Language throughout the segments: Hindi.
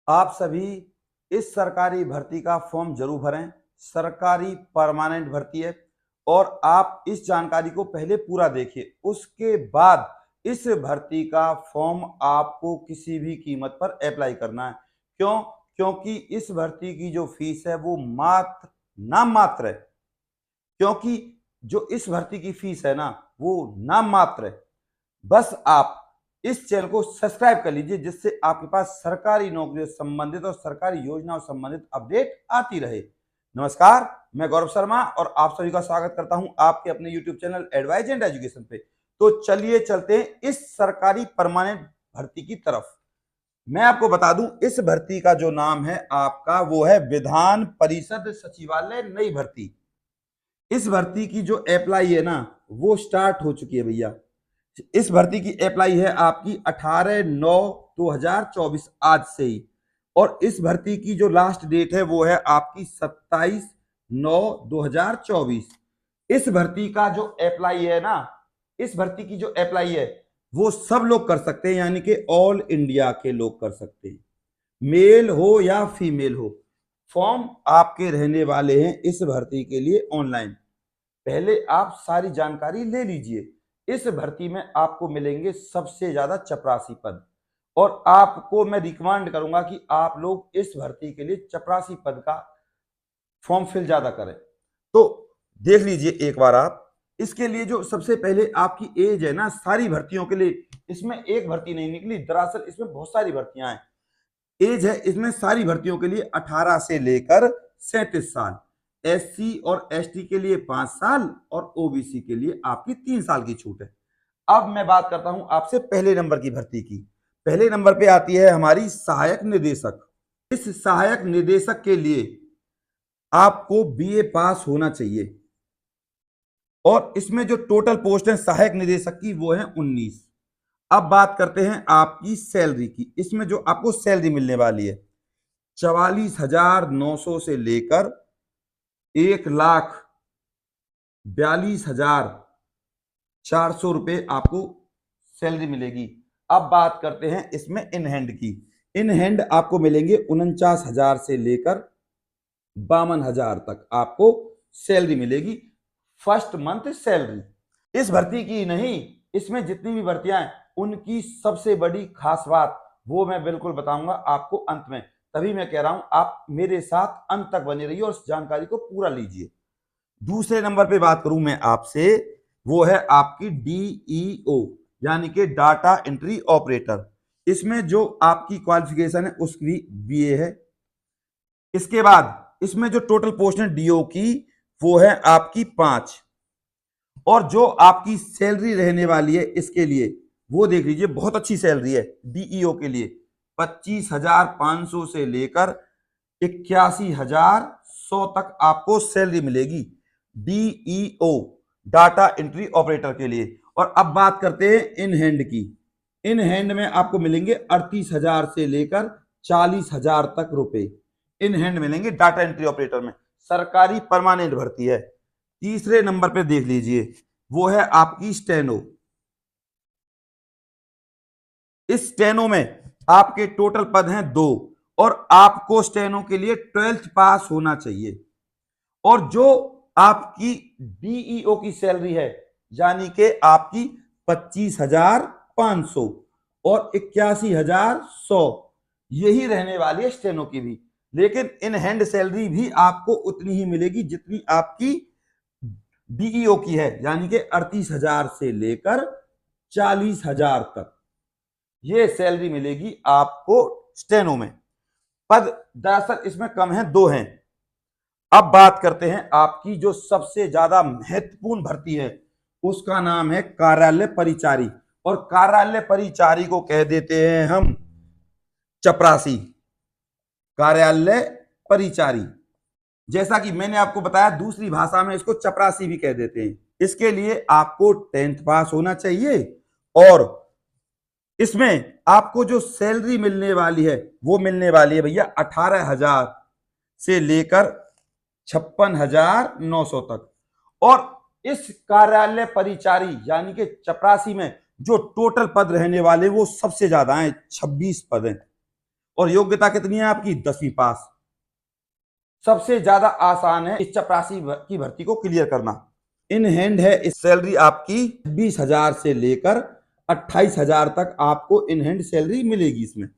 आप सभी इस सरकारी भर्ती का फॉर्म जरूर भरें। सरकारी परमानेंट भर्ती है और आप इस जानकारी को पहले पूरा देखिए, उसके बाद इस भर्ती का फॉर्म आपको किसी भी कीमत पर अप्लाई करना है। क्यों? क्योंकि इस भर्ती की जो फीस है वो मात्र नाम मात्र है। क्योंकि जो इस भर्ती की फीस है ना, वो नाम मात्र है। बस आप इस चैनल को सब्सक्राइब कर लीजिए, जिससे आपके पास सरकारी नौकरियों से संबंधित और सरकारी योजनाओं से संबंधित अपडेट आती रहे। नमस्कार, मैं गौरव शर्मा और आप सभी का स्वागत करता हूं आपके अपने YouTube channel advise and education पे। तो चलिए चलते हैं इस सरकारी परमानेंट भर्ती की तरफ। मैं आपको बता दूं, इस भर्ती का जो नाम है आपका वो है विधान परिषद सचिवालय नई भर्ती। इस भर्ती की जो अप्लाई है ना, वो स्टार्ट हो चुकी है भैया। इस भर्ती की अप्लाई है आपकी 18/9/2024 आज से ही। और इस भर्ती की जो लास्ट डेट है वो है आपकी 27/9/2024। इस भर्ती का जो अप्लाई है ना, इस भर्ती की जो अप्लाई है वो सब लोग कर सकते हैं, यानी कि ऑल इंडिया के लोग कर सकते हैं, मेल हो या फीमेल हो। फॉर्म आपके रहने वाले हैं इस भर्ती के लिए ऑनलाइन। पहले आप सारी जानकारी ले लीजिए। इस भर्ती में आपको मिलेंगे सबसे ज्यादा चपरासी पद, और आपको मैं रिकमेंड करूंगा कि आप लोग इस भर्ती के लिए चपरासी पद का फॉर्म फिल ज्यादा करें। तो देख लीजिए एक बार आप। इसके लिए जो सबसे पहले आपकी एज है ना, सारी भर्तियों के लिए, इसमें एक भर्ती नहीं निकली, दरअसल इसमें बहुत सारी भर्तियां हैं। एज है इसमें सारी भर्तियों के लिए 18 से लेकर 37 साल, एससी और एसटी के लिए 5 साल और ओबीसी के लिए आपकी 3 साल की छूट है। अब मैं बात करता हूं आपसे पहले नंबर की भर्ती की। पहले नंबर पे आती है हमारी सहायक निदेशक। इस सहायक निदेशक के लिए आपको बीए पास होना चाहिए, और इसमें जो टोटल पोस्ट है सहायक निदेशक की वो है 19। अब बात करते हैं आपकी सैलरी की। इसमें जो आपको सैलरी मिलने वाली है 44,900 से लेकर 1,42,400 रुपए आपको सैलरी मिलेगी। अब बात करते हैं इसमें इन हैंड की। इन हैंड आपको मिलेंगे 49,000 से लेकर 52,000 तक आपको सैलरी मिलेगी, फर्स्ट मंथ सैलरी। इस भर्ती की नहीं, इसमें जितनी भी भर्तियां हैं उनकी सबसे बड़ी खास बात वो मैं बिल्कुल बताऊंगा आपको अंत में। तभी मैं कह रहा हूं आप मेरे साथ अंत तक बने रहिए और इस जानकारी को पूरा लीजिए। दूसरे नंबर पे बात करूं मैं आपसे, वो है आपकी डीईओ, यानी कि डाटा एंट्री ऑपरेटर। इसमें जो आपकी क्वालिफिकेशन है उसकी बीए है। इसके बाद इसमें जो टोटल पोस्ट है डीओ की वो है आपकी 5। और जो आपकी सैलरी रहने वाली है इसके लिए वो देख लीजिए, बहुत अच्छी सैलरी है डीईओ के लिए। 25,500 से लेकर 81,100 तक आपको सैलरी मिलेगी डीईओ, डाटा एंट्री ऑपरेटर के लिए। और अब बात करते हैं इन हैंड की। इन हैंड में आपको मिलेंगे 38,000 से लेकर 40,000 तक रुपए इन हैंड मिलेंगे डाटा एंट्री ऑपरेटर में। सरकारी परमानेंट भर्ती है। तीसरे नंबर पे देख लीजिए, वो है आपकी स्टेनो। इस स्टेनो में आपके टोटल पद हैं 2, और आपको स्टेनो के लिए 12th पास होना चाहिए। और जो आपकी डीईओ की सैलरी है, यानी कि आपकी 25,500 और 81,100, यही रहने वाली है स्टेनो की भी। लेकिन इन हैंड सैलरी भी आपको उतनी ही मिलेगी जितनी आपकी डीईओ की है, यानी कि 38,000 से लेकर 40,000 तक ये सैलरी मिलेगी आपको स्टेनो में। पद दरअसल इसमें कम है, 2 हैं। अब बात करते हैं आपकी जो सबसे ज्यादा महत्वपूर्ण भर्ती है, उसका नाम है कार्यालय परिचारी। और कार्यालय परिचारी को कह देते हैं हम चपरासी। कार्यालय परिचारी, जैसा कि मैंने आपको बताया, दूसरी भाषा में इसको चपरासी भी कह देते हैं। इसके लिए आपको 10th पास होना चाहिए, और इसमें आपको जो सैलरी मिलने वाली है वो मिलने वाली है भैया 18,000 से लेकर 56,900 तक। और इस कार्यालय परिचारी यानी कि चपरासी में जो टोटल पद रहने वाले वो सबसे ज्यादा हैं, 26 पद हैं। और योग्यता कितनी है आपकी? 10वीं पास। सबसे ज्यादा आसान है इस चपरासी की भर्ती को क्लियर करना। इन हैंड है इस सैलरी आपकी 20,000 से लेकर 28,000 तक आपको इन हैंड सैलरी मिलेगी इसमें,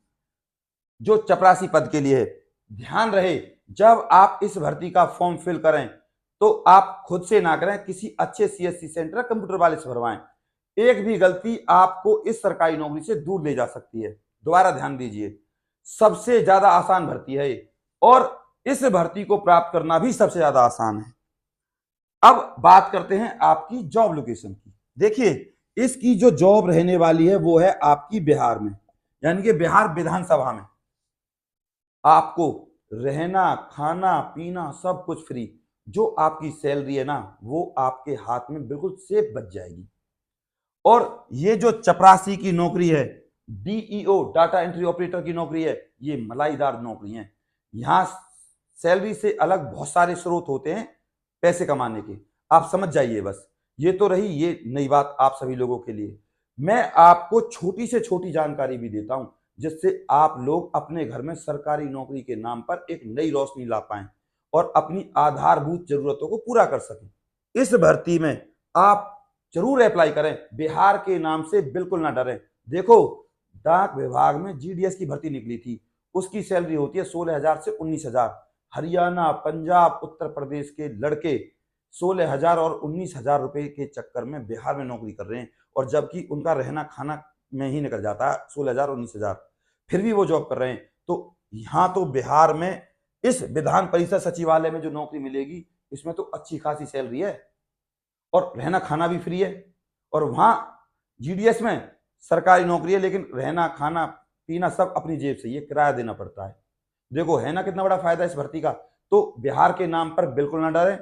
जो चपरासी पद के लिए है। ध्यान रहे, जब आप इस भर्ती का फॉर्म फिल करें तो आप खुद से ना करें, किसी अच्छे सीएससी सेंटर कंप्यूटर वाले से भरवाएं। एक भी गलती आपको इस सरकारी नौकरी से दूर ले जा सकती है। दोबारा ध्यान दीजिए, सबसे ज्यादा आसान भर्ती है ये, और इस भर्ती को प्राप्त करना भी सबसे ज्यादा आसान है। अब बात करते हैं आपकी जॉब लोकेशन की। देखिए, इसकी जो जॉब रहने वाली है वो है आपकी बिहार में, यानी कि बिहार विधानसभा में। आपको रहना, खाना, पीना सब कुछ फ्री। जो आपकी सैलरी है ना, वो आपके हाथ में बिल्कुल सेफ बच जाएगी। और ये जो चपरासी की नौकरी है, डीईओ डाटा एंट्री ऑपरेटर की नौकरी है, ये मलाईदार नौकरी है। यहां सैलरी से अलग बहुत सारे स्रोत होते हैं पैसे कमाने के, आप समझ जाइए बस। ये तो रही ये नई बात आप सभी लोगों के लिए। मैं आपको छोटी से छोटी जानकारी भी देता हूं, जिससे आप लोग अपने घर में सरकारी नौकरी के नाम पर एक नई रोशनी ला पाएं और अपनी आधारभूत जरूरतों को पूरा कर सकें। इस भर्ती में आप जरूर अप्लाई करें, बिहार के नाम से बिल्कुल ना डरें। देखो, डाक विभाग में जीडीएस की भर्ती निकली थी, उसकी सैलरी होती है 16,000 से 19,000। हरियाणा, पंजाब, उत्तर प्रदेश के लड़के 16,000 और 19,000 रुपए के चक्कर में बिहार में नौकरी कर रहे हैं, और जबकि उनका रहना खाना में ही निकल जाता है 16,000 19,000, फिर भी वो जॉब कर रहे हैं। तो यहाँ तो बिहार में इस विधान परिषद सचिवालय में जो नौकरी मिलेगी, इसमें तो अच्छी खासी सैलरी है और रहना खाना भी फ्री है। और वहां जीडीएस में सरकारी नौकरी है, लेकिन रहना खाना पीना सब अपनी जेब से, ये किराया देना पड़ता है। देखो है ना कितना बड़ा फायदा इस भर्ती का। तो बिहार के नाम पर बिल्कुल ना डरें,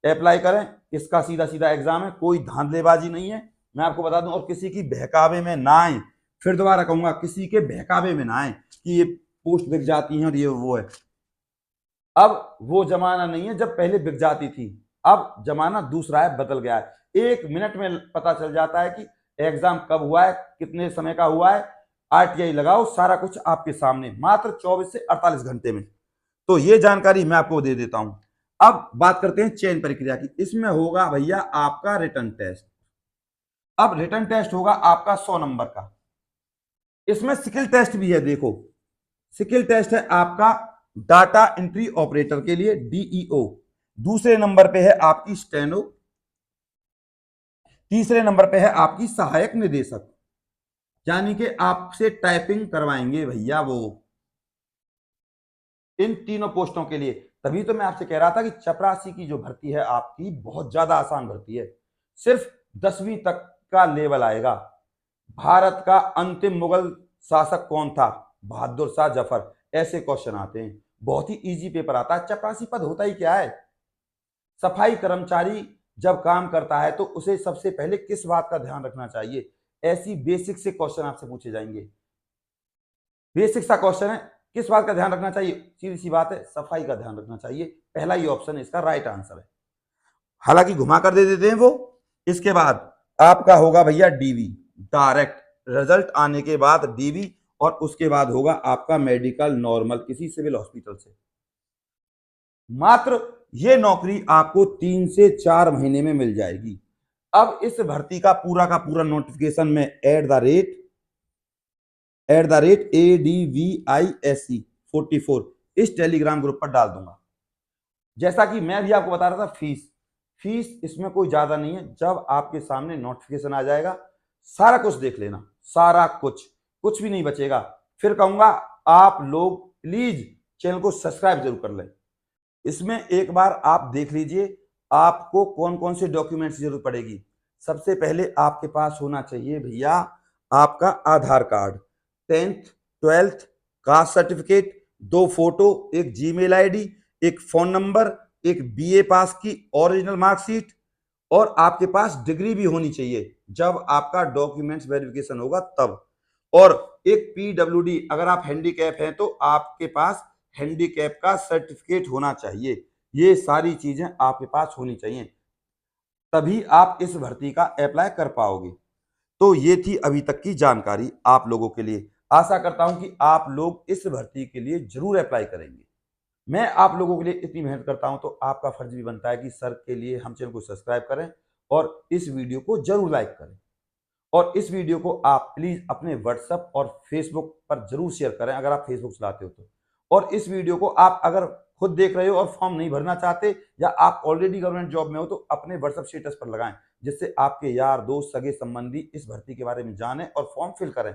अप्लाई करें। इसका सीधा सीधा एग्जाम है, कोई धांधलेबाजी नहीं है, मैं आपको बता दूं। और किसी की बहकावे में ना आए, फिर दोबारा कहूंगा, किसी के बहकावे में ना आए कि ये पोस्ट बिक जाती है और ये वो है। अब वो जमाना नहीं है जब पहले बिक जाती थी, अब जमाना दूसरा है, बदल गया है। 1 मिनट में पता चल जाता है कि एग्जाम कब हुआ है, कितने समय का हुआ है। आरटीआई लगाओ, सारा कुछ आपके सामने, मात्र 24 से 48 घंटे में। तो ये जानकारी मैं आपको दे देता हूं। अब बात करते हैं चयन प्रक्रिया की। इसमें होगा भैया आपका रिटन टेस्ट। अब रिटन टेस्ट होगा आपका 100 नंबर का। इसमें स्किल टेस्ट भी है। देखो, स्किल टेस्ट है आपका डाटा एंट्री ऑपरेटर के लिए, डीईओ। दूसरे नंबर पे है आपकी स्टेनो। तीसरे नंबर पे है आपकी सहायक निदेशक, यानी कि आपसे टाइपिंग करवाएंगे भैया वो, इन तीनों पोस्टों के लिए। तभी तो मैं आपसे कह रहा था कि चपरासी की जो भर्ती है आपकी बहुत ज्यादा आसान भर्ती है। सिर्फ 10वीं तक का लेवल आएगा। भारत का अंतिम मुगल शासक कौन था? बहादुर शाह जफर। ऐसे क्वेश्चन आते हैं, बहुत ही इजी पेपर आता है। चपरासी पद होता ही क्या है? सफाई कर्मचारी जब काम करता है तो उसे सबसे पहले किस बात का ध्यान रखना चाहिए? ऐसी बेसिक से क्वेश्चन आपसे पूछे जाएंगे। बेसिक सा क्वेश्चन है, किस बात का ध्यान रखना चाहिए? सीधी सी बात है, सफाई का ध्यान रखना चाहिए। पहला ही ऑप्शन इसका राइट आंसर है, हालांकि घुमा कर दे देते हैं वो। इसके बाद आपका होगा भैया डीवी, डायरेक्ट रिजल्ट आने के बाद डीवी, और उसके बाद होगा आपका मेडिकल नॉर्मल किसी सिविल हॉस्पिटल से। मात्र ये नौकरी आपको 3 से 4 महीने में मिल जाएगी। अब इस भर्ती का पूरा नोटिफिकेशन में @ADVISC44 इस टेलीग्राम ग्रुप पर डाल दूंगा। जैसा कि मैं भी आपको बता रहा था, फीस इसमें कोई ज्यादा नहीं है। जब आपके सामने नोटिफिकेशन आ जाएगा, सारा कुछ देख लेना, सारा कुछ भी नहीं बचेगा। फिर कहूंगा आप लोग प्लीज चैनल को सब्सक्राइब जरूर कर लें। इसमें एक बार आप देख लीजिए आपको कौन कौन से डॉक्यूमेंट्स की जरूरत पड़ेगी। सबसे पहले आपके पास होना चाहिए भैया आपका Aadhaar card, 10th 12th caste certificate, 2 photo, एक जीमेल आईडी, एक फोन नंबर, एक बीए पास की ओरिजिनल मार्कशीट, और आपके पास डिग्री भी होनी चाहिए जब आपका डॉक्यूमेंट्स वेरिफिकेशन होगा तब। और एक पीडब्ल्यूडी, अगर आप हैंडीकैप हैं तो आपके पास हैंडीकैप का सर्टिफिकेट होना चाहिए। ये सारी चीजें आपके पास होनी चाहिए, तभी आप इस भर्ती का अप्लाई कर पाओगे। तो ये थी अभी तक की जानकारी आप लोगों के लिए। आशा करता हूं कि आप लोग इस भर्ती के लिए जरूर अप्लाई करेंगे। मैं आप लोगों के लिए इतनी मेहनत करता हूं तो आपका फर्ज भी बनता है कि सर के लिए हम चैनल को सब्सक्राइब करें और इस वीडियो को जरूर लाइक करें। और इस वीडियो को आप प्लीज अपने व्हाट्सएप और फेसबुक पर जरूर शेयर करें अगर आप फेसबुक चलाते हो तो। और इस वीडियो को आप अगर खुद देख रहे हो और फॉर्म नहीं भरना चाहते या आप ऑलरेडी गवर्नमेंट जॉब में हो तो अपने व्हाट्सएप स्टेटस पर लगाएं, जिससे आपके यार दोस्त सगे संबंधी इस भर्ती के बारे में जाने और फॉर्म फिल करें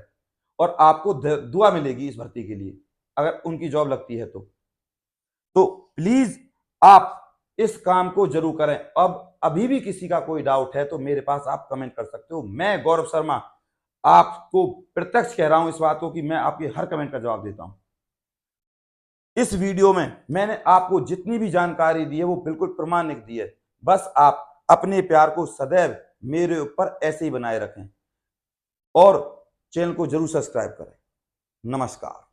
और आपको दुआ मिलेगी इस भर्ती के लिए अगर उनकी जॉब लगती है तो प्लीज आप इस काम को जरूर करें। अब अभी भी किसी का कोई डाउट है तो मेरे पास आप कमेंट कर सकते हो। मैं गौरव शर्मा आपको प्रत्यक्ष कह रहा हूं इस बात को कि मैं आपके हर कमेंट का जवाब देता हूं। इस वीडियो में मैंने आपको जितनी भी जानकारी दी है वो बिल्कुल प्रमाणिक दी है। बस आप अपने प्यार को सदैव मेरे ऊपर ऐसे ही बनाए रखें और चैनल को जरूर सब्सक्राइब करें। नमस्कार।